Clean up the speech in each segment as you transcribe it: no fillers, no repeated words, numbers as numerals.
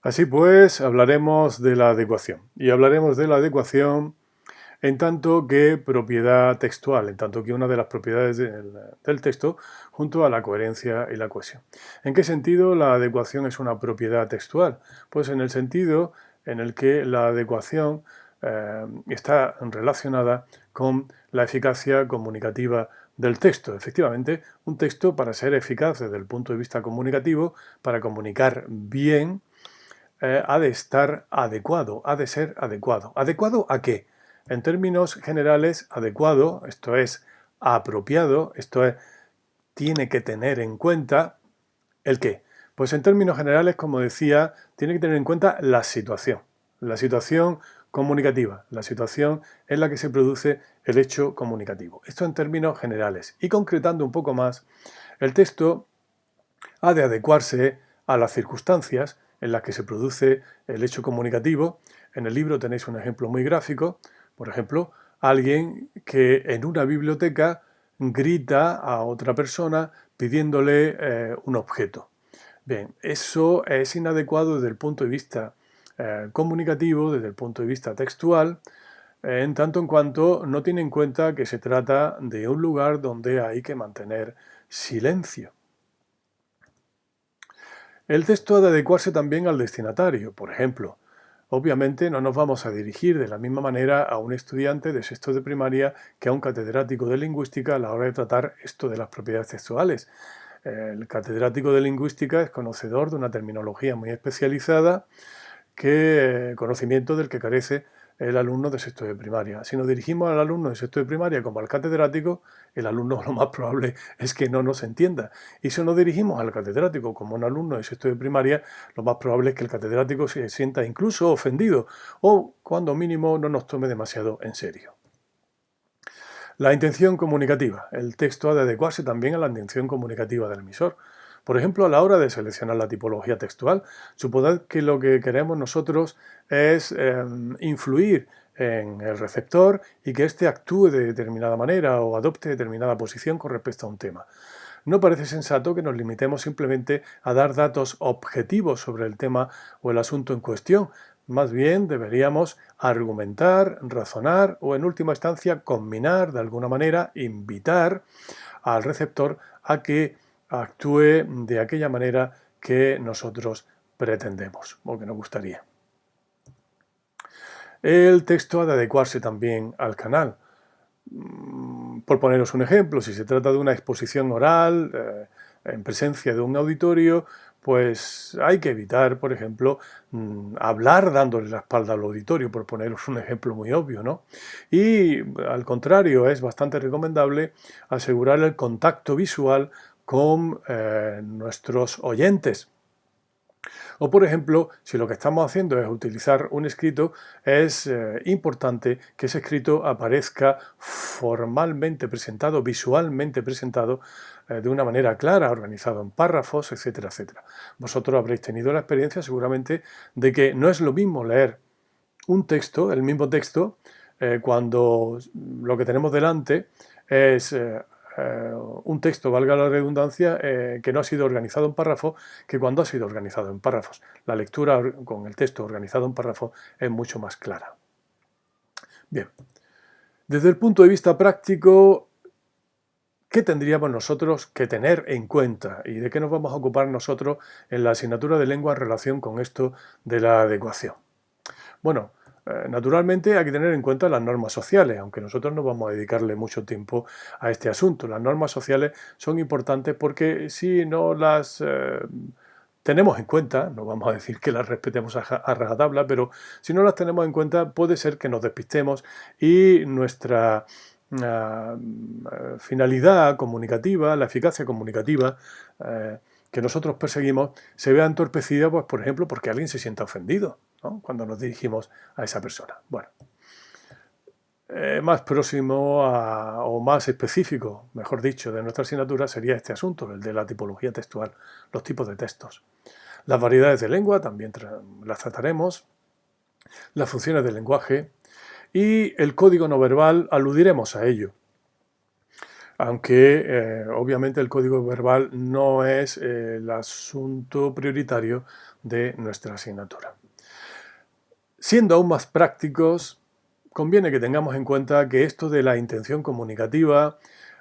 Así pues, hablaremos de la adecuación. Y hablaremos de la adecuación en tanto que propiedad textual, en tanto que una de las propiedades del texto, junto a la coherencia y la cohesión. ¿En qué sentido la adecuación es una propiedad textual? Pues en el sentido en el que la adecuación está relacionada con la eficacia comunicativa del texto. Efectivamente, un texto, para ser eficaz desde el punto de vista comunicativo, para comunicar bien, ha de estar adecuado, ha de ser adecuado. ¿Adecuado a qué? En términos generales, adecuado, esto es apropiado, esto es, tiene que tener en cuenta ¿el qué? Pues en términos generales, como decía, tiene que tener en cuenta la situación comunicativa, la situación en la que se produce el hecho comunicativo. Esto en términos generales. Y concretando un poco más, el texto ha de adecuarse a las circunstancias en las que se produce el hecho comunicativo. En el libro tenéis un ejemplo muy gráfico, por ejemplo, alguien que en una biblioteca grita a otra persona pidiéndole un objeto. Bien, eso es inadecuado desde el punto de vista comunicativo, desde el punto de vista textual, en tanto en cuanto no tiene en cuenta que se trata de un lugar donde hay que mantener silencio. El texto ha de adecuarse también al destinatario. Por ejemplo, obviamente no nos vamos a dirigir de la misma manera a un estudiante de sexto de primaria que a un catedrático de lingüística a la hora de tratar esto de las propiedades textuales. El catedrático de lingüística es conocedor de una terminología muy especializada, conocimiento del que carece el alumno de sexto de primaria. Si nos dirigimos al alumno de sexto de primaria como al catedrático, el alumno lo más probable es que no nos entienda. Y si nos dirigimos al catedrático como un alumno de sexto de primaria, lo más probable es que el catedrático se sienta incluso ofendido o, cuando mínimo, no nos tome demasiado en serio. La intención comunicativa. El texto ha de adecuarse también a la intención comunicativa del emisor. Por ejemplo, a la hora de seleccionar la tipología textual, suponed que lo que queremos nosotros es influir en el receptor y que éste actúe de determinada manera o adopte determinada posición con respecto a un tema. No parece sensato que nos limitemos simplemente a dar datos objetivos sobre el tema o el asunto en cuestión. Más bien deberíamos argumentar, razonar o en última instancia combinar de alguna manera, invitar al receptor a que actúe de aquella manera que nosotros pretendemos o que nos gustaría. El texto ha de adecuarse también al canal. Por poneros un ejemplo, si se trata de una exposición oral en presencia de un auditorio, pues hay que evitar, por ejemplo, hablar dándole la espalda al auditorio, por poneros un ejemplo muy obvio, ¿no? Y al contrario, es bastante recomendable asegurar el contacto visual con nuestros oyentes. O, por ejemplo, si lo que estamos haciendo es utilizar un escrito, es importante que ese escrito aparezca formalmente presentado, visualmente presentado, de una manera clara, organizado en párrafos, etcétera, etcétera. Vosotros habréis tenido la experiencia seguramente de que no es lo mismo leer un texto, el mismo texto, cuando lo que tenemos delante es un texto, valga la redundancia, que no ha sido organizado en párrafos, que cuando ha sido organizado en párrafos. La lectura con el texto organizado en párrafos es mucho más clara. Bien, desde el punto de vista práctico, ¿qué tendríamos nosotros que tener en cuenta y de qué nos vamos a ocupar nosotros en la asignatura de lengua en relación con esto de la adecuación? Bueno, naturalmente hay que tener en cuenta las normas sociales, aunque nosotros no vamos a dedicarle mucho tiempo a este asunto. Las normas sociales son importantes porque si no las tenemos en cuenta, no vamos a decir que las respetemos a rajatabla, pero si no las tenemos en cuenta puede ser que nos despistemos y nuestra finalidad comunicativa, la eficacia comunicativa que nosotros perseguimos, se vea entorpecida, pues, por ejemplo, porque alguien se sienta ofendido, ¿no?, cuando nos dirigimos a esa persona. Bueno, más próximo o más específico, mejor dicho, de nuestra asignatura sería este asunto, el de la tipología textual, los tipos de textos. Las variedades de lengua también las trataremos, las funciones del lenguaje y el código no verbal, aludiremos a ello. Aunque obviamente el código verbal no es el asunto prioritario de nuestra asignatura. Siendo aún más prácticos, conviene que tengamos en cuenta que esto de la intención comunicativa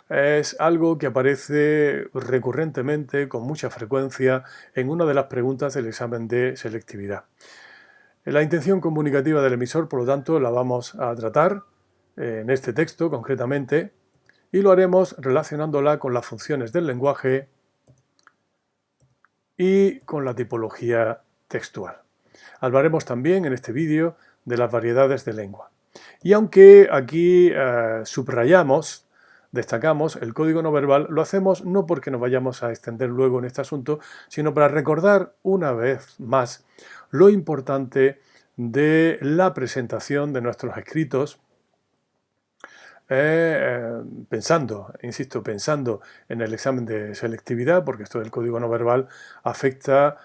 es algo que aparece recurrentemente, con mucha frecuencia, en una de las preguntas del examen de selectividad. La intención comunicativa del emisor, por lo tanto, la vamos a tratar en este texto concretamente y lo haremos relacionándola con las funciones del lenguaje y con la tipología textual. Hablaremos también en este vídeo de las variedades de lengua. Y aunque aquí subrayamos, destacamos el código no verbal, lo hacemos no porque nos vayamos a extender luego en este asunto, sino para recordar una vez más lo importante de la presentación de nuestros escritos, pensando en el examen de selectividad, porque esto del código no verbal afecta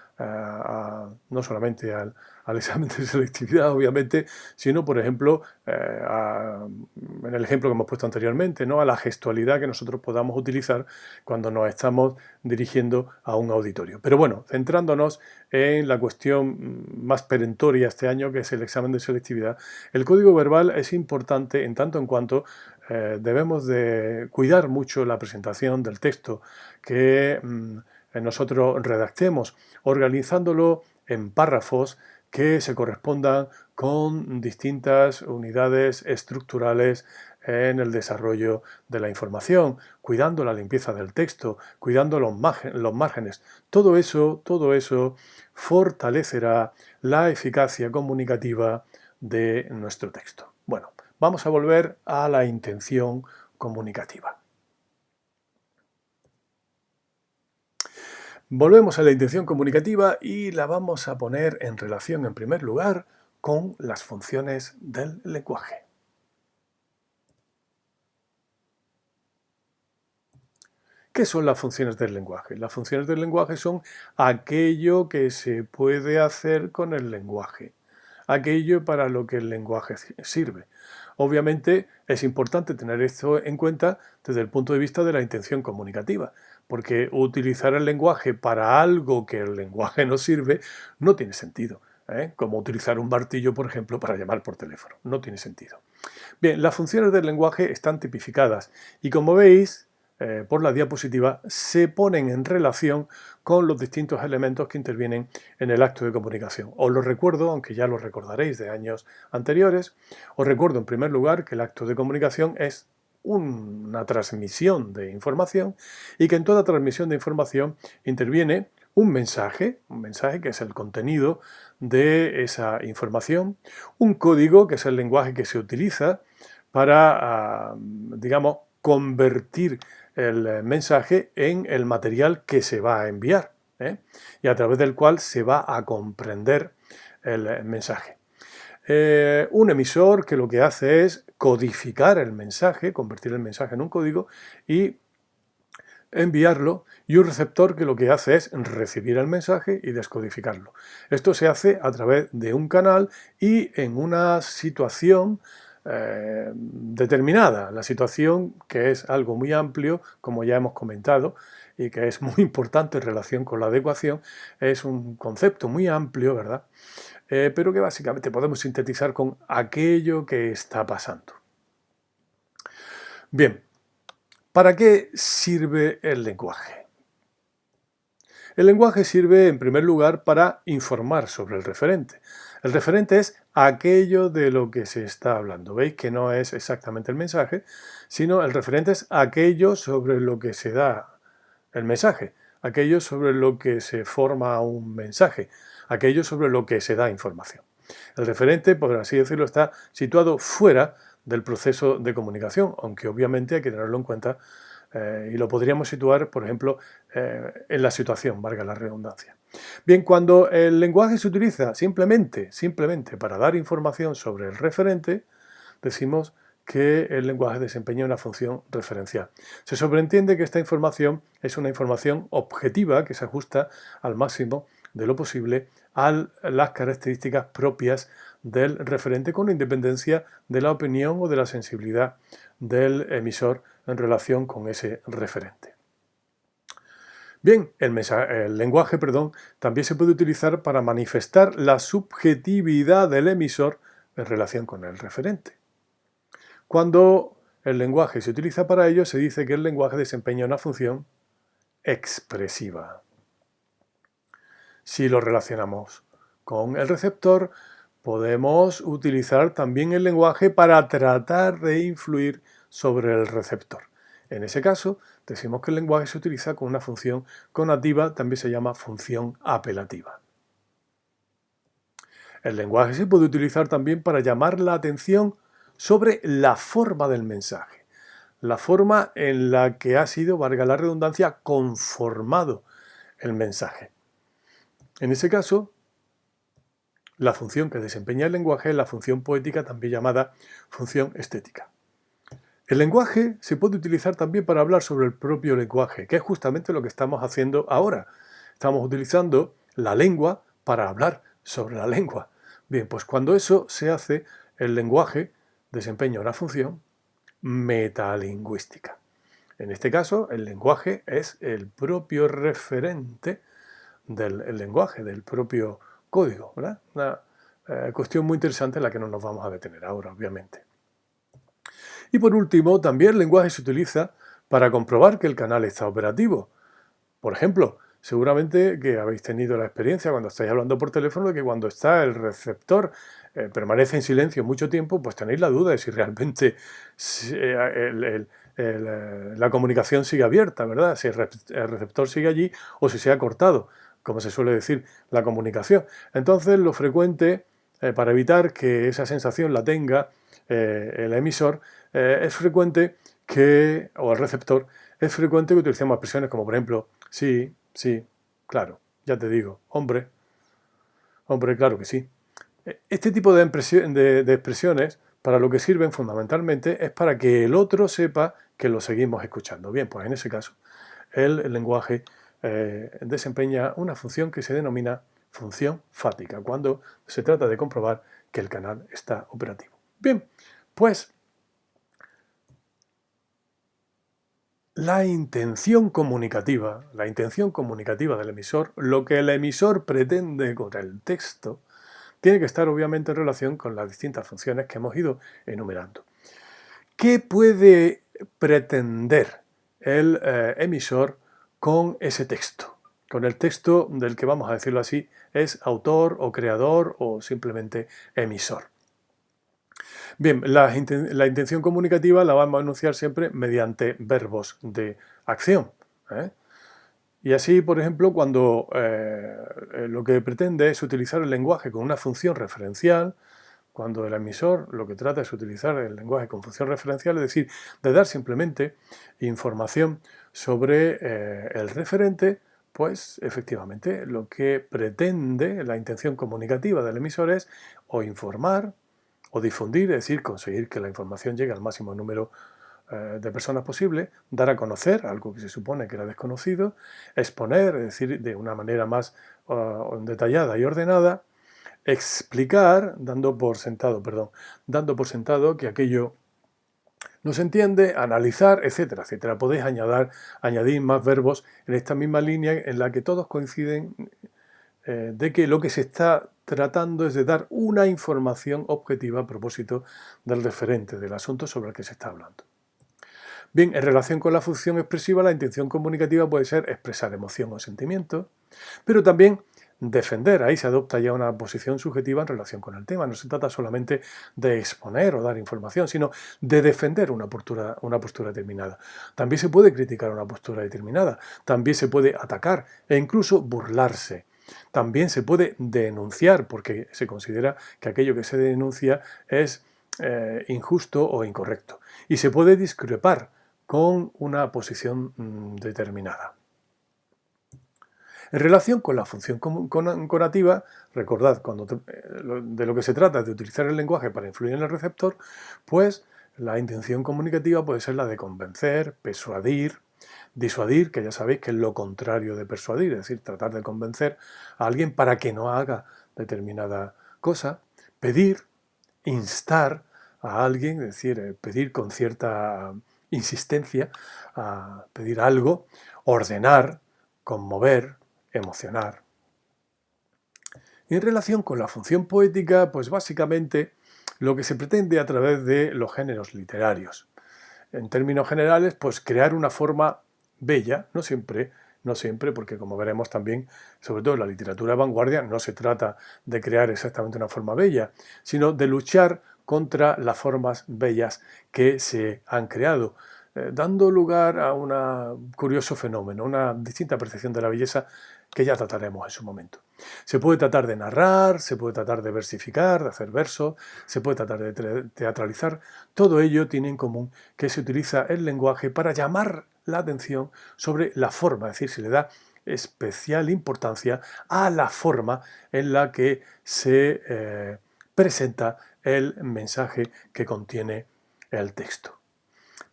no solamente al examen de selectividad, obviamente, sino, por ejemplo, en el ejemplo que hemos puesto anteriormente, ¿no?, a la gestualidad que nosotros podamos utilizar cuando nos estamos dirigiendo a un auditorio. Pero bueno, centrándonos en la cuestión más perentoria este año, que es el examen de selectividad, el código verbal es importante en tanto en cuanto debemos de cuidar mucho la presentación del texto que nosotros redactemos, organizándolo en párrafos que se correspondan con distintas unidades estructurales en el desarrollo de la información, cuidando la limpieza del texto, cuidando los márgenes. Todo eso fortalecerá la eficacia comunicativa de nuestro texto. Bueno, vamos a volver a la intención comunicativa. Volvemos a la intención comunicativa y la vamos a poner en relación, en primer lugar, con las funciones del lenguaje. ¿Qué son las funciones del lenguaje? Las funciones del lenguaje son aquello que se puede hacer con el lenguaje, aquello para lo que el lenguaje sirve. Obviamente es importante tener esto en cuenta desde el punto de vista de la intención comunicativa, porque utilizar el lenguaje para algo que el lenguaje no sirve no tiene sentido, como utilizar un martillo, por ejemplo, para llamar por teléfono. No tiene sentido. Bien, las funciones del lenguaje están tipificadas y, como veis, por la diapositiva, se ponen en relación con los distintos elementos que intervienen en el acto de comunicación. Os lo recuerdo, aunque ya lo recordaréis de años anteriores, os recuerdo en primer lugar que el acto de comunicación es una transmisión de información y que en toda transmisión de información interviene un mensaje que es el contenido de esa información, un código, que es el lenguaje que se utiliza para, digamos, convertir el mensaje en el material que se va a enviar, y a través del cual se va a comprender el mensaje. Un emisor que lo que hace es codificar el mensaje, convertir el mensaje en un código y enviarlo, y un receptor que lo que hace es recibir el mensaje y descodificarlo. Esto se hace a través de un canal y en una situación determinada, la situación, que es algo muy amplio, como ya hemos comentado, y que es muy importante en relación con la adecuación. Es un concepto muy amplio, ¿verdad? Pero que básicamente podemos sintetizar con aquello que está pasando. Bien, ¿para qué sirve el lenguaje? El lenguaje sirve, en primer lugar, para informar sobre el referente. El referente es aquello de lo que se está hablando. ¿Veis que no es exactamente el mensaje, sino el referente es aquello sobre lo que se da el mensaje, aquello sobre lo que se forma un mensaje, aquello sobre lo que se da información. El referente, por así decirlo, está situado fuera del proceso de comunicación, aunque obviamente hay que tenerlo en cuenta y lo podríamos situar, por ejemplo, en la situación, valga la redundancia. Bien, cuando el lenguaje se utiliza simplemente para dar información sobre el referente, decimos que el lenguaje desempeña una función referencial. Se sobreentiende que esta información es una información objetiva que se ajusta al máximo de lo posible a las características propias del referente, con independencia de la opinión o de la sensibilidad del emisor en relación con ese referente. Bien, el lenguaje, también se puede utilizar para manifestar la subjetividad del emisor en relación con el referente. Cuando el lenguaje se utiliza para ello, se dice que el lenguaje desempeña una función expresiva. Si lo relacionamos con el receptor, podemos utilizar también el lenguaje para tratar de influir sobre el receptor. En ese caso, decimos que el lenguaje se utiliza con una función conativa, también se llama función apelativa. El lenguaje se puede utilizar también para llamar la atención sobre la forma del mensaje, la forma en la que ha sido, valga la redundancia, conformado el mensaje. En ese caso, la función que desempeña el lenguaje es la función poética, también llamada función estética. El lenguaje se puede utilizar también para hablar sobre el propio lenguaje, que es justamente lo que estamos haciendo ahora. Estamos utilizando la lengua para hablar sobre la lengua. Bien, pues cuando eso se hace, el lenguaje desempeña una función metalingüística. En este caso, el lenguaje es el propio referente del lenguaje, del propio código, ¿verdad? Una cuestión muy interesante en la que no nos vamos a detener ahora, obviamente. Y por último, también el lenguaje se utiliza para comprobar que el canal está operativo. Por ejemplo, seguramente que habéis tenido la experiencia cuando estáis hablando por teléfono de que cuando está el receptor permanece en silencio mucho tiempo, pues tenéis la duda de si realmente la comunicación sigue abierta, ¿verdad? Si el receptor sigue allí o si se ha cortado, como se suele decir, la comunicación. Entonces, lo frecuente, para evitar que esa sensación la tenga el emisor, es frecuente que, o el receptor, es frecuente que utilicemos expresiones como, por ejemplo, sí, sí, claro, ya te digo, hombre, claro que sí. Este tipo de expresiones, para lo que sirven fundamentalmente, es para que el otro sepa que lo seguimos escuchando. Bien, pues en ese caso, el lenguaje desempeña una función que se denomina función fática, cuando se trata de comprobar que el canal está operativo. Bien, pues la intención comunicativa del emisor, lo que el emisor pretende con el texto, tiene que estar obviamente en relación con las distintas funciones que hemos ido enumerando. ¿Qué puede pretender el emisor con ese texto? Con el texto del que, vamos a decirlo así, es autor o creador o simplemente emisor. Bien, la intención comunicativa la vamos a enunciar siempre mediante verbos de acción. Y así, por ejemplo, cuando lo que pretende es utilizar el lenguaje con una función referencial, cuando el emisor lo que trata es utilizar el lenguaje con función referencial, es decir, de dar simplemente información sobre el referente, pues efectivamente lo que pretende la intención comunicativa del emisor es o informar o difundir, es decir, conseguir que la información llegue al máximo número de personas posible, dar a conocer algo que se supone que era desconocido, exponer, es decir, de una manera más detallada y ordenada, explicar, dando por sentado que aquello no se entiende, analizar, etcétera, etcétera. Podéis añadir más verbos en esta misma línea en la que todos coinciden de que lo que se está tratando es de dar una información objetiva a propósito del referente, del asunto sobre el que se está hablando. Bien, en relación con la función expresiva, la intención comunicativa puede ser expresar emoción o sentimiento, pero también defender. Ahí se adopta ya una posición subjetiva en relación con el tema. No se trata solamente de exponer o dar información, sino de defender una postura determinada. También se puede criticar una postura determinada, también se puede atacar e incluso burlarse. También se puede denunciar, porque se considera que aquello que se denuncia es injusto o incorrecto. Y se puede discrepar con una posición determinada. En relación con la función conativa, recordad, de lo que se trata es de utilizar el lenguaje para influir en el receptor, pues la intención comunicativa puede ser la de convencer, persuadir, disuadir, que ya sabéis que es lo contrario de persuadir, es decir, tratar de convencer a alguien para que no haga determinada cosa, pedir, instar a alguien, es decir, pedir con cierta insistencia, a pedir algo, ordenar conmover, emocionar. Y en relación con la función poética, pues básicamente lo que se pretende a través de los géneros literarios. En términos generales, pues crear una forma bella, no siempre, porque como veremos también, sobre todo en la literatura de vanguardia, no se trata de crear exactamente una forma bella, sino de luchar contra las formas bellas que se han creado, dando lugar a un curioso fenómeno, una distinta percepción de la belleza que ya trataremos en su momento. Se puede tratar de narrar, se puede tratar de versificar, de hacer versos, se puede tratar de teatralizar. Todo ello tiene en común que se utiliza el lenguaje para llamar la atención sobre la forma, es decir, se le da especial importancia a la forma en la que se presenta el mensaje que contiene el texto.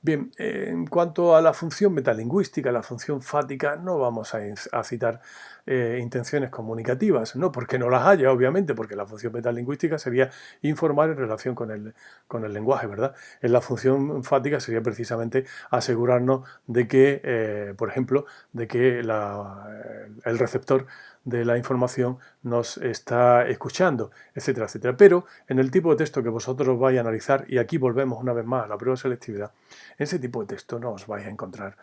Bien, en cuanto a la función metalingüística, la función fática, no vamos a citar intenciones comunicativas, no porque no las haya, obviamente, porque la función metalingüística sería informar en relación con el lenguaje, ¿verdad? En la función fática sería precisamente asegurarnos de que, por ejemplo, de que el receptor de la información nos está escuchando, etcétera, etcétera. Pero en el tipo de texto que vosotros vais a analizar, y aquí volvemos una vez más a la prueba de selectividad, en ese tipo de texto no os vais a encontrar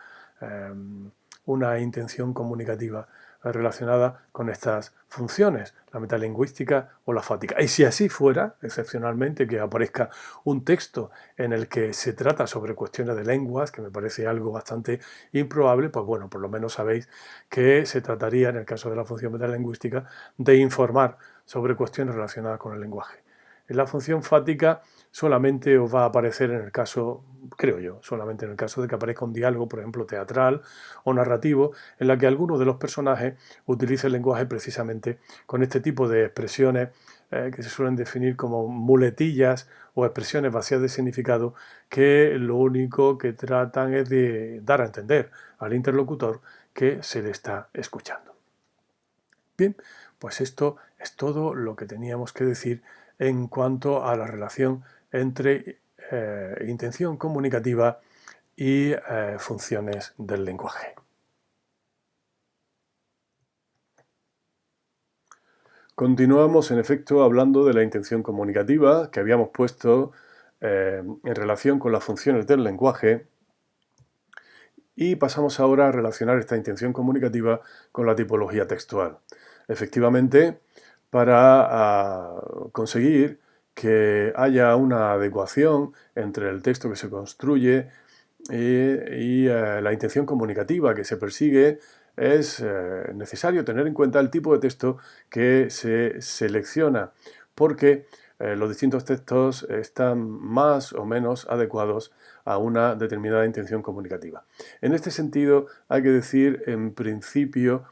una intención comunicativa relacionada con estas funciones, la metalingüística o la fática. Y si así fuera, excepcionalmente, que aparezca un texto en el que se trata sobre cuestiones de lenguas, que me parece algo bastante improbable, pues bueno, por lo menos sabéis que se trataría, en el caso de la función metalingüística, de informar sobre cuestiones relacionadas con el lenguaje. En la función fática solamente os va a aparecer en el caso, creo yo, solamente en el caso de que aparezca un diálogo, por ejemplo, teatral o narrativo, en la que alguno de los personajes utilice el lenguaje precisamente con este tipo de expresiones que se suelen definir como muletillas o expresiones vacías de significado que lo único que tratan es de dar a entender al interlocutor que se le está escuchando. Bien, pues esto es todo lo que teníamos que decir en cuanto a la relación entre intención comunicativa y funciones del lenguaje. Continuamos, en efecto, hablando de la intención comunicativa que habíamos puesto en relación con las funciones del lenguaje, y pasamos ahora a relacionar esta intención comunicativa con la tipología textual. Efectivamente, para conseguir que haya una adecuación entre el texto que se construye y la intención comunicativa que se persigue, es necesario tener en cuenta el tipo de texto que se selecciona, porque los distintos textos están más o menos adecuados a una determinada intención comunicativa. En este sentido, hay que decir, en principio,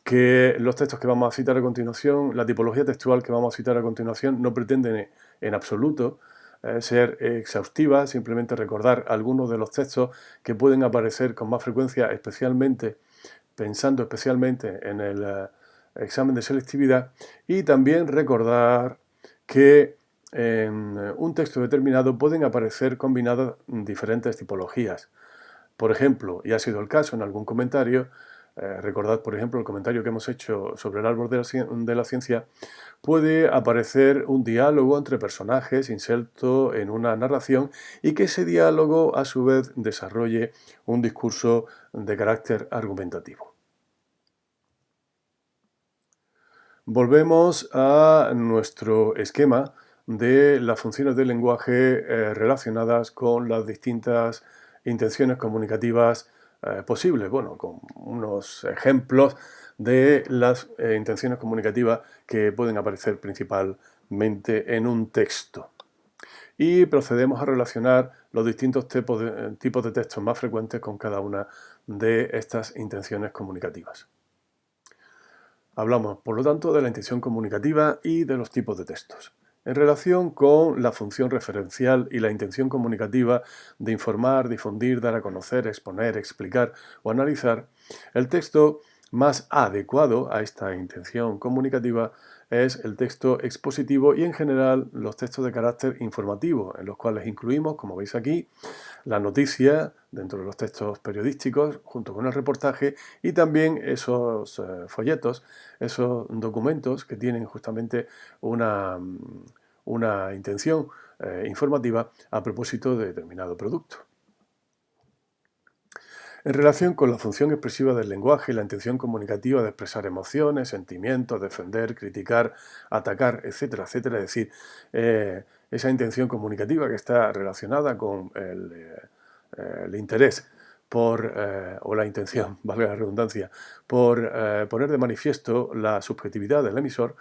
que los textos que vamos a citar a continuación, la tipología textual que vamos a citar a continuación, no pretenden en absoluto ser exhaustiva, simplemente recordar algunos de los textos que pueden aparecer con más frecuencia, pensando especialmente en el examen de selectividad, y también recordar que en un texto determinado pueden aparecer combinadas diferentes tipologías. Por ejemplo, y ha sido el caso en algún comentario, recordad por ejemplo el comentario que hemos hecho sobre el árbol de la ciencia, puede aparecer un diálogo entre personajes inserto en una narración y que ese diálogo a su vez desarrolle un discurso de carácter argumentativo. Volvemos a nuestro esquema de las funciones del lenguaje relacionadas con las distintas intenciones comunicativas posibles. Bueno, con unos ejemplos de las intenciones comunicativas que pueden aparecer principalmente en un texto. Y procedemos a relacionar los distintos tipos de textos más frecuentes con cada una de estas intenciones comunicativas. Hablamos, por lo tanto, de la intención comunicativa y de los tipos de textos. En relación con la función referencial y la intención comunicativa de informar, difundir, dar a conocer, exponer, explicar o analizar, el texto más adecuado a esta intención comunicativa es el texto expositivo y en general los textos de carácter informativo, en los cuales incluimos, como veis aquí, la noticia dentro de los textos periodísticos junto con el reportaje y también esos folletos, esos documentos que tienen justamente una intención informativa a propósito de determinado producto. En relación con la función expresiva del lenguaje y la intención comunicativa de expresar emociones, sentimientos, defender, criticar, atacar, etcétera, etcétera, es decir, esa intención comunicativa que está relacionada con el interés o la intención, valga la redundancia, por poner de manifiesto la subjetividad del emisor,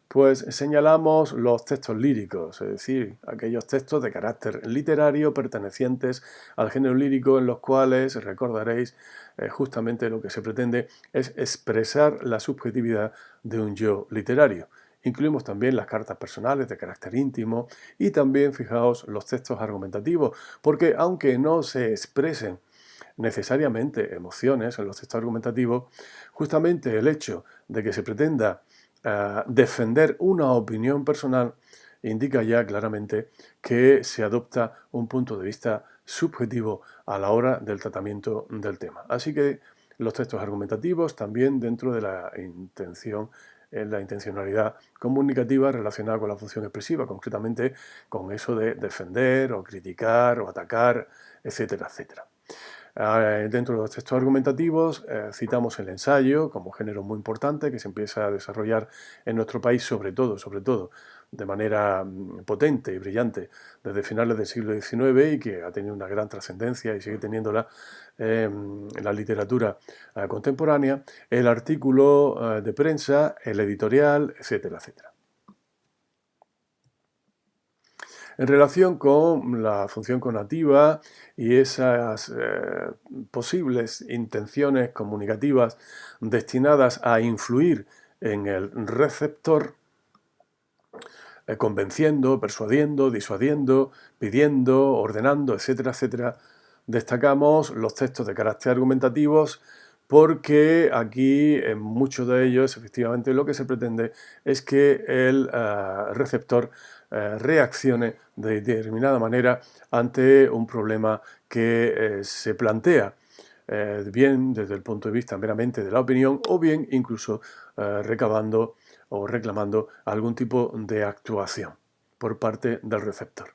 pues señalamos los textos líricos, es decir, aquellos textos de carácter literario pertenecientes al género lírico en los cuales, recordaréis, justamente lo que se pretende es expresar la subjetividad de un yo literario. Incluimos también las cartas personales de carácter íntimo y también, fijaos, los textos argumentativos, porque aunque no se expresen necesariamente emociones en los textos argumentativos, justamente el hecho de que se pretenda defender una opinión personal indica ya claramente que se adopta un punto de vista subjetivo a la hora del tratamiento del tema. Así que los textos argumentativos también dentro de la intencionalidad comunicativa relacionada con la función expresiva, concretamente con eso de defender o criticar o atacar, etcétera, etcétera. Dentro de los textos argumentativos citamos el ensayo como género muy importante que se empieza a desarrollar en nuestro país, sobre todo de manera potente y brillante desde finales del siglo XIX y que ha tenido una gran trascendencia y sigue teniéndola en la literatura contemporánea, el artículo de prensa, el editorial, etcétera, etcétera. En relación con la función conativa y esas posibles intenciones comunicativas destinadas a influir en el receptor, convenciendo, persuadiendo, disuadiendo, pidiendo, ordenando, etcétera, etcétera, destacamos los textos de carácter argumentativos porque aquí en muchos de ellos efectivamente lo que se pretende es que el receptor reaccione de determinada manera ante un problema que se plantea, bien desde el punto de vista meramente de la opinión o bien incluso recabando o reclamando algún tipo de actuación por parte del receptor.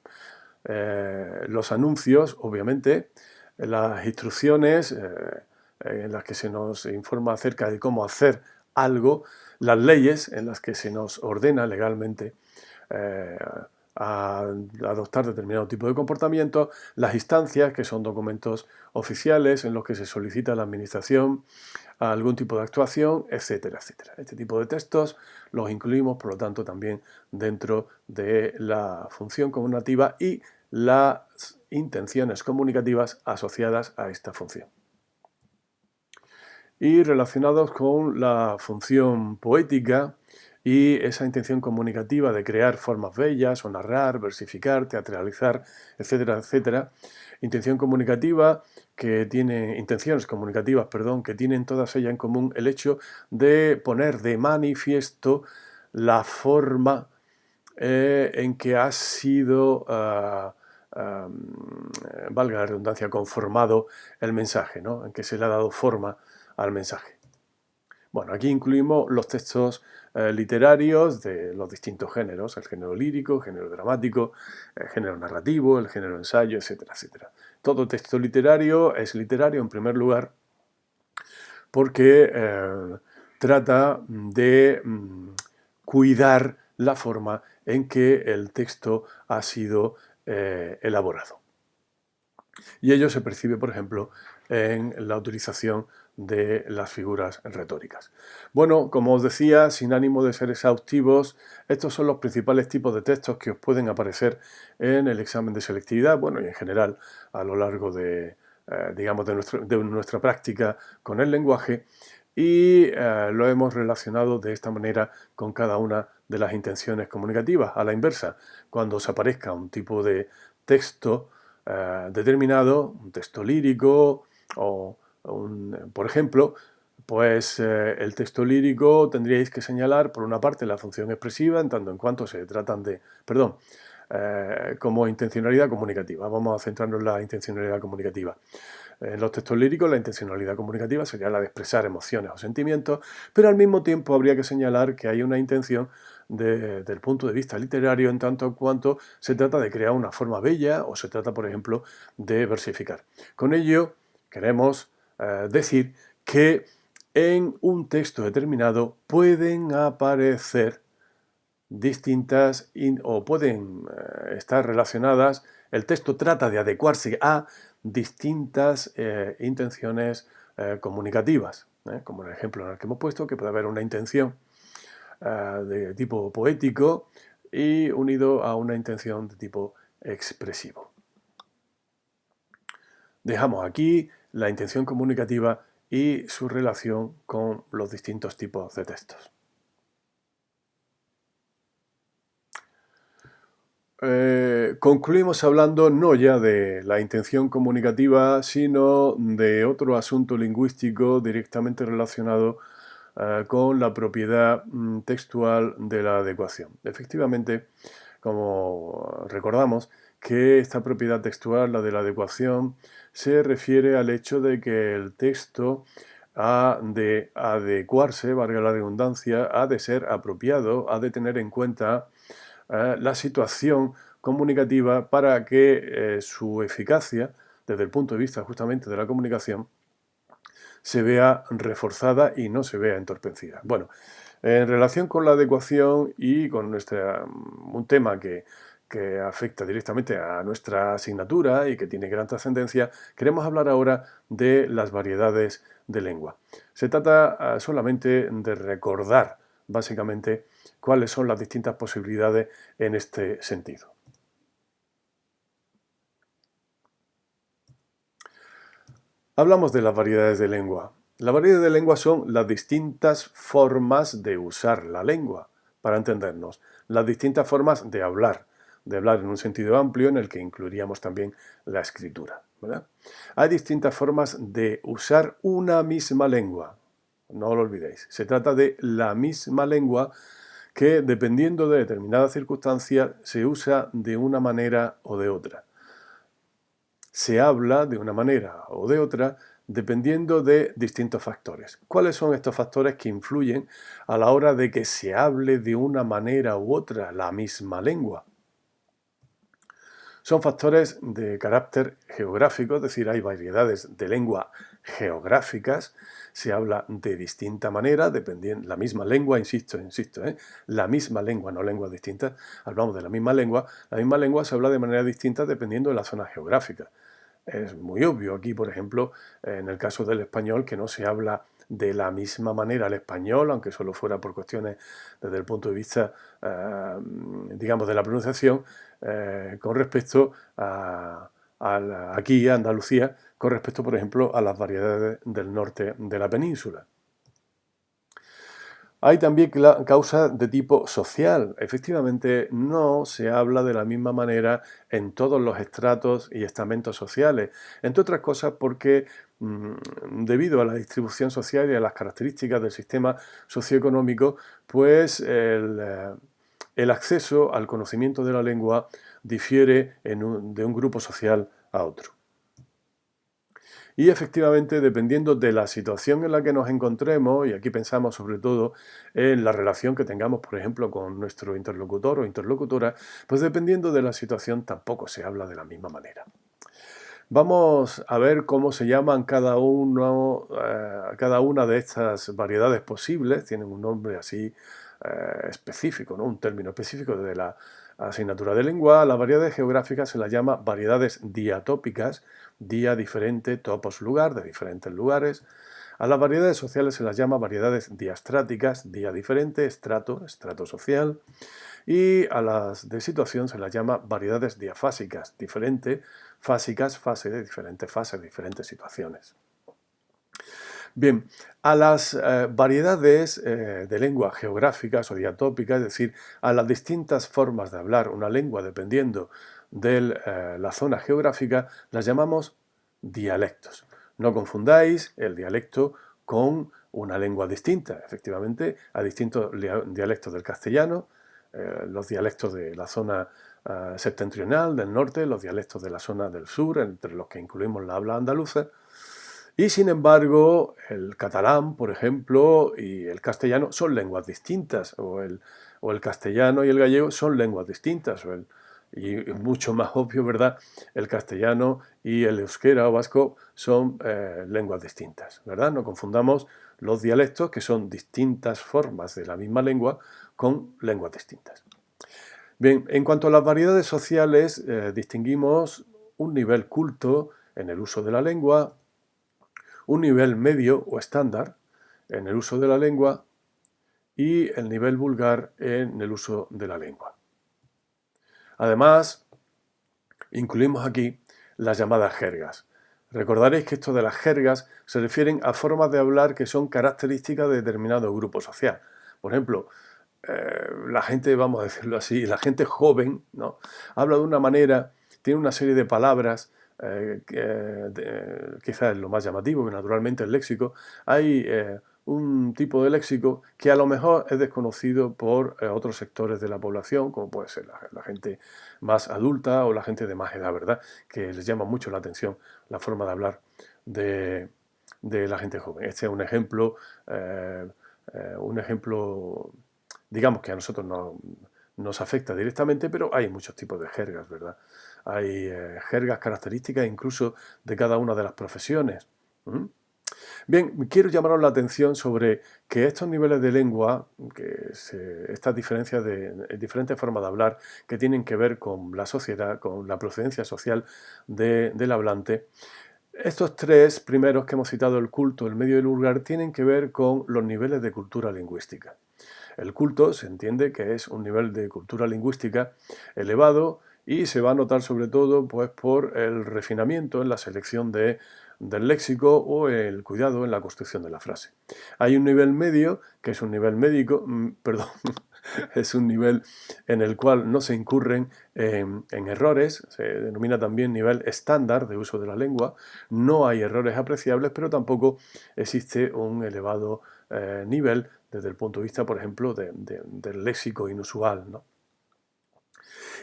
Los anuncios, obviamente, las instrucciones en las que se nos informa acerca de cómo hacer algo, las leyes en las que se nos ordena legalmente a adoptar determinado tipo de comportamiento, las instancias, que son documentos oficiales en los que se solicita a la administración algún tipo de actuación, etcétera, etcétera. Este tipo de textos los incluimos, por lo tanto, también dentro de la función comunicativa y las intenciones comunicativas asociadas a esta función. Y relacionados con la función poética y esa intención comunicativa de crear formas bellas o narrar, versificar, teatralizar, etcétera, etcétera. Intenciones comunicativas, que tienen todas ellas en común el hecho de poner de manifiesto la forma en que ha sido, valga la redundancia, conformado el mensaje, ¿no? En que se le ha dado forma al mensaje. Bueno, aquí incluimos los textos literarios de los distintos géneros, el género lírico, el género dramático, el género narrativo, el género ensayo, etcétera, etcétera. Todo texto literario es literario en primer lugar porque trata de cuidar la forma en que el texto ha sido elaborado. Y ello se percibe, por ejemplo, en la utilización de las figuras retóricas. Bueno, como os decía, sin ánimo de ser exhaustivos, estos son los principales tipos de textos que os pueden aparecer en el examen de selectividad, bueno, y en general a lo largo de, digamos, de nuestra práctica con el lenguaje, y lo hemos relacionado de esta manera con cada una de las intenciones comunicativas. A la inversa, cuando os aparezca un tipo de texto determinado, un texto lírico o por ejemplo, Pues el texto lírico tendríais que señalar, por una parte, la función expresiva, en tanto en cuanto se tratan de, perdón, como intencionalidad comunicativa. Vamos a centrarnos en la intencionalidad comunicativa. En los textos líricos, la intencionalidad comunicativa sería la de expresar emociones o sentimientos, pero al mismo tiempo habría que señalar que hay una intención desde el punto de vista literario, en tanto en cuanto se trata de crear una forma bella o se trata, por ejemplo, de versificar. Con ello, queremos decir que en un texto determinado pueden aparecer distintas o pueden estar relacionadas, el texto trata de adecuarse a distintas intenciones comunicativas, como en el ejemplo en el que hemos puesto, que puede haber una intención de tipo poético y unido a una intención de tipo expresivo. Dejamos aquí la intención comunicativa y su relación con los distintos tipos de textos. Concluimos hablando no ya de la intención comunicativa, sino de otro asunto lingüístico directamente relacionado con la propiedad textual de la adecuación. Efectivamente, como recordamos, que esta propiedad textual, la de la adecuación, se refiere al hecho de que el texto ha de adecuarse, valga la redundancia, ha de ser apropiado, ha de tener en cuenta la situación comunicativa para que su eficacia, desde el punto de vista justamente de la comunicación, se vea reforzada y no se vea entorpecida. Bueno, en relación con la adecuación y con un tema que afecta directamente a nuestra asignatura y que tiene gran trascendencia, queremos hablar ahora de las variedades de lengua. Se trata solamente de recordar, básicamente, cuáles son las distintas posibilidades en este sentido. Hablamos de las variedades de lengua. Las variedades de lengua son las distintas formas de usar la lengua, para entendernos, las distintas formas de hablar en un sentido amplio en el que incluiríamos también la escritura, ¿verdad? Hay distintas formas de usar una misma lengua, no lo olvidéis. Se trata de la misma lengua que, dependiendo de determinadas circunstancias, se usa de una manera o de otra. Se habla de una manera o de otra dependiendo de distintos factores. ¿Cuáles son estos factores que influyen a la hora de que se hable de una manera u otra la misma lengua? Son factores de carácter geográfico, es decir, hay variedades de lengua geográficas, se habla de distinta manera, dependiendo, la misma lengua, insisto, la misma lengua, no lenguas distintas, hablamos de la misma lengua se habla de manera distinta dependiendo de la zona geográfica. Es muy obvio aquí, por ejemplo, en el caso del español, que no se habla de la misma manera el español, aunque solo fuera por cuestiones desde el punto de vista, digamos, de la pronunciación, con respecto aquí, a Andalucía, con respecto, por ejemplo, a las variedades del norte de la península. Hay también causas de tipo social. Efectivamente, no se habla de la misma manera en todos los estratos y estamentos sociales, entre otras cosas porque debido a la distribución social y a las características del sistema socioeconómico, pues el acceso al conocimiento de la lengua difiere de un grupo social a otro. Y efectivamente, dependiendo de la situación en la que nos encontremos, y aquí pensamos sobre todo en la relación que tengamos, por ejemplo, con nuestro interlocutor o interlocutora, pues dependiendo de la situación tampoco se habla de la misma manera. Vamos a ver cómo se llaman cada una de estas variedades posibles. Tienen un nombre así específico, ¿no? Un término específico de la asignatura de lengua. Las variedades geográficas se las llama variedades diatópicas, día diferente, topos lugar, de diferentes lugares. A las variedades sociales se las llama variedades diastráticas, día diferente, estrato social. Y a las de situación se las llama variedades diafásicas, diferente, fásicas, fase de diferentes fases, diferentes situaciones. Bien, a las variedades de lengua geográficas o diatópicas, es decir, a las distintas formas de hablar una lengua dependiendo de la zona geográfica, las llamamos dialectos. No confundáis el dialecto con una lengua distinta. Efectivamente, hay distintos dialectos del castellano, los dialectos de la zona septentrional, del norte, los dialectos de la zona del sur, entre los que incluimos la habla andaluza. Y sin embargo, el catalán, por ejemplo, y el castellano son lenguas distintas, o el castellano y el gallego son lenguas distintas, y mucho más obvio, ¿verdad? El castellano y el euskera o vasco son lenguas distintas, ¿verdad? No confundamos los dialectos, que son distintas formas de la misma lengua, con lenguas distintas. Bien, en cuanto a las variedades sociales, distinguimos un nivel culto en el uso de la lengua, un nivel medio o estándar en el uso de la lengua y el nivel vulgar en el uso de la lengua. Además, incluimos aquí las llamadas jergas. Recordaréis que esto de las jergas se refieren a formas de hablar que son características de determinado grupo social. Por ejemplo, la gente, vamos a decirlo así, la gente joven, ¿no?, habla de una manera, tiene una serie de palabras, quizás es lo más llamativo, que naturalmente el léxico, hay un tipo de léxico que a lo mejor es desconocido por otros sectores de la población, como puede ser la gente más adulta o la gente de más edad, ¿verdad?, que les llama mucho la atención la forma de hablar de la gente joven. Este es un ejemplo, digamos que a nosotros no nos afecta directamente, pero hay muchos tipos de jergas, ¿verdad? Hay jergas características incluso de cada una de las profesiones. Bien, quiero llamaros la atención sobre que estos niveles de lengua, estas diferencias de diferentes formas de hablar que tienen que ver con la sociedad, con la procedencia social del hablante, estos tres primeros que hemos citado, el culto, el medio y el vulgar, tienen que ver con los niveles de cultura lingüística. El culto se entiende que es un nivel de cultura lingüística elevado y se va a notar sobre todo pues, por el refinamiento en la selección del léxico o el cuidado en la construcción de la frase. Hay un nivel medio, que es un nivel es un nivel en el cual no se incurren en errores, se denomina también nivel estándar de uso de la lengua. No hay errores apreciables, pero tampoco existe un elevado nivel desde el punto de vista, por ejemplo, del léxico inusual, ¿no?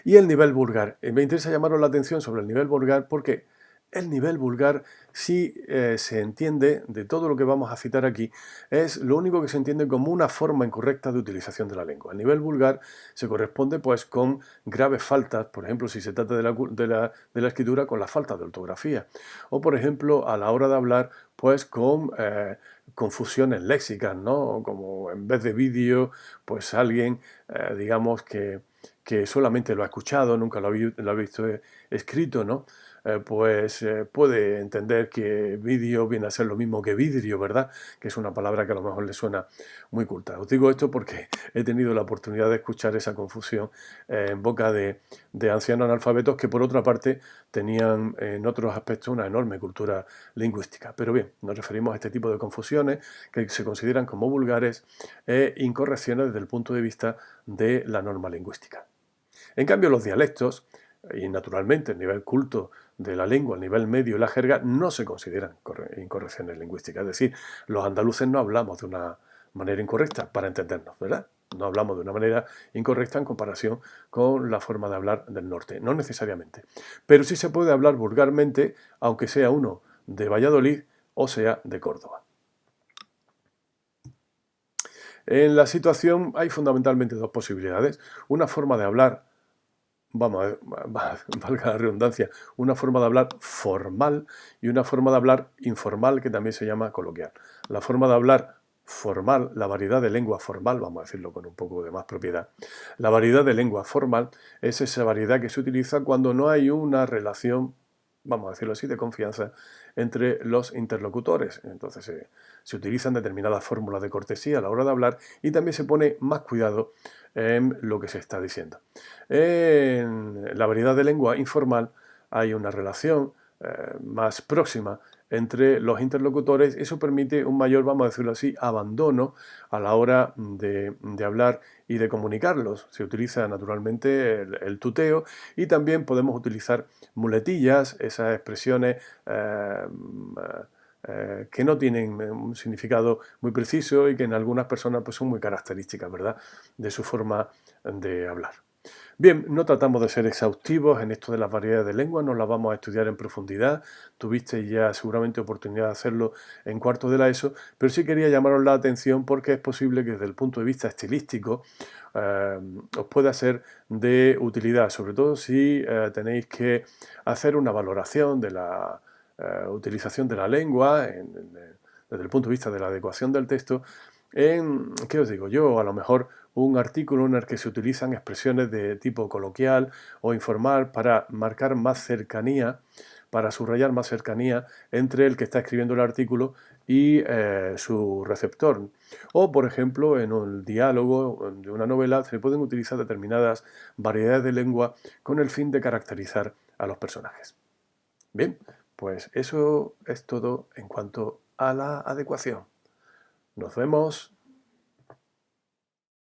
Y el nivel vulgar. Me interesa llamaros la atención sobre el nivel vulgar porque el nivel vulgar, si se entiende, de todo lo que vamos a citar aquí, es lo único que se entiende como una forma incorrecta de utilización de la lengua. El nivel vulgar se corresponde pues con graves faltas, por ejemplo, si se trata de la escritura, con la falta de ortografía. O, por ejemplo, a la hora de hablar, pues con confusiones léxicas, ¿no? Como en vez de vídeo, pues alguien, digamos, que solamente lo ha escuchado, nunca lo ha visto escrito, ¿no? Puede entender que vídeo viene a ser lo mismo que vidrio, ¿verdad? Que es una palabra que a lo mejor le suena muy culta. Os digo esto porque he tenido la oportunidad de escuchar esa confusión en boca de ancianos analfabetos que, por otra parte, tenían en otros aspectos una enorme cultura lingüística. Pero bien, nos referimos a este tipo de confusiones que se consideran como vulgares e incorrecciones desde el punto de vista de la norma lingüística. En cambio, los dialectos, y naturalmente el nivel culto de la lengua, el nivel medio y la jerga, no se consideran incorrecciones lingüísticas. Es decir, los andaluces no hablamos de una manera incorrecta, para entendernos, ¿verdad? No hablamos de una manera incorrecta en comparación con la forma de hablar del norte, no necesariamente. Pero sí se puede hablar vulgarmente, aunque sea uno de Valladolid o sea de Córdoba. En la situación hay fundamentalmente dos posibilidades. Una forma de hablar, valga la redundancia, una forma de hablar formal y una forma de hablar informal que también se llama coloquial. La forma de hablar formal, la variedad de lengua formal, vamos a decirlo con un poco de más propiedad, la variedad de lengua formal es esa variedad que se utiliza cuando no hay una relación, vamos a decirlo así, de confianza entre los interlocutores. Entonces se utilizan determinadas fórmulas de cortesía a la hora de hablar y también se pone más cuidado en lo que se está diciendo. En la variedad de lengua informal hay una relación más próxima entre los interlocutores. Eso permite un mayor, vamos a decirlo así, abandono a la hora de hablar y de comunicarlos. Se utiliza naturalmente el tuteo y también podemos utilizar muletillas, esas expresiones que no tienen un significado muy preciso y que en algunas personas pues, son muy características, ¿verdad?, de su forma de hablar. Bien, no tratamos de ser exhaustivos en esto de las variedades de lengua, no las vamos a estudiar en profundidad. Tuviste ya seguramente oportunidad de hacerlo en cuarto de la ESO, pero sí quería llamaros la atención porque es posible que desde el punto de vista estilístico os pueda ser de utilidad, sobre todo si tenéis que hacer una valoración de la utilización de la lengua desde el punto de vista de la adecuación del texto. ¿Qué os digo yo? A lo mejor un artículo en el que se utilizan expresiones de tipo coloquial o informal para marcar más cercanía, para subrayar más cercanía entre el que está escribiendo el artículo y su receptor. O, por ejemplo, en un diálogo de una novela se pueden utilizar determinadas variedades de lengua con el fin de caracterizar a los personajes. Bien, pues eso es todo en cuanto a la adecuación. Nos vemos.